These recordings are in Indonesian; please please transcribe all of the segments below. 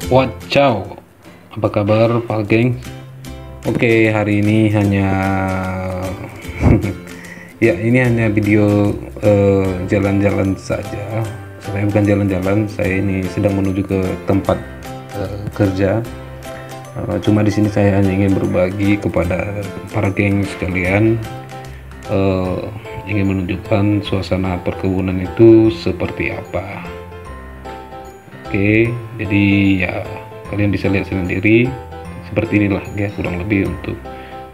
Wacau, apa kabar Pak Geng? Oke, hari ini hanya ya ini hanya video jalan-jalan saja. Sebenarnya bukan jalan-jalan, saya ini sedang menuju ke tempat kerja. Cuma di sini saya hanya ingin berbagi kepada para geng sekalian, ingin menunjukkan suasana perkebunan itu seperti apa. Oke, jadi ya kalian bisa lihat sendiri seperti inilah ya kurang lebih untuk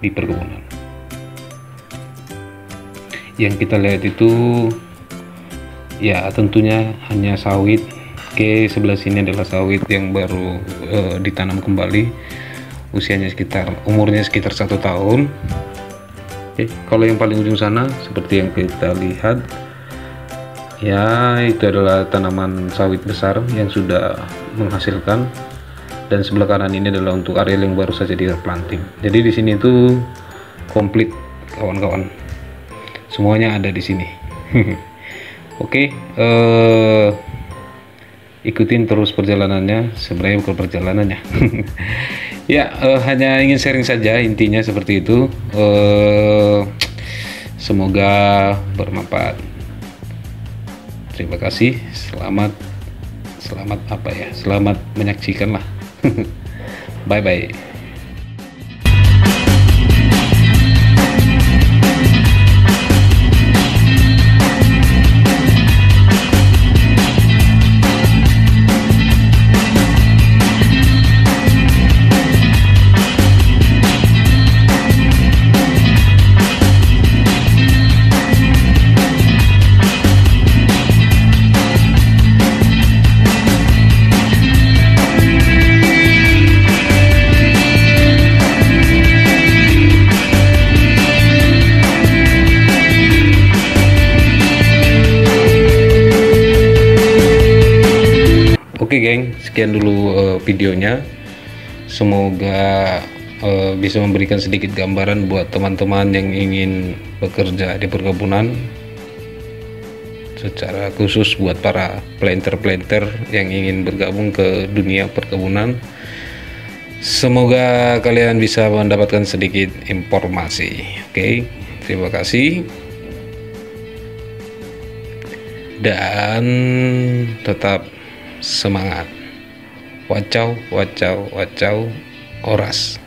di perkebunan. Yang kita lihat itu ya tentunya hanya sawit. Oke, sebelah sini adalah sawit yang baru ditanam kembali, umurnya sekitar 1 tahun. Oke, kalau yang paling ujung sana seperti yang kita lihat ya, itu adalah tanaman sawit besar yang sudah menghasilkan, dan sebelah kanan ini adalah untuk area yang baru saja di-planting. Jadi di sini tuh komplit kawan-kawan, semuanya ada di sini. Oke, ikutin terus perjalanannya. Sebenarnya bukan perjalanannya. Ya, hanya ingin sharing saja, intinya seperti itu. Semoga bermanfaat. Terima kasih, selamat menyaksikan lah. Bye bye. Oke geng, sekian dulu videonya. Semoga bisa memberikan sedikit gambaran buat teman-teman yang ingin bekerja di perkebunan, secara khusus buat para planter-planter yang ingin bergabung ke dunia perkebunan. Semoga kalian bisa mendapatkan sedikit informasi. Oke, terima kasih dan tetap semangat. Wacau, wacau, wacau, oras.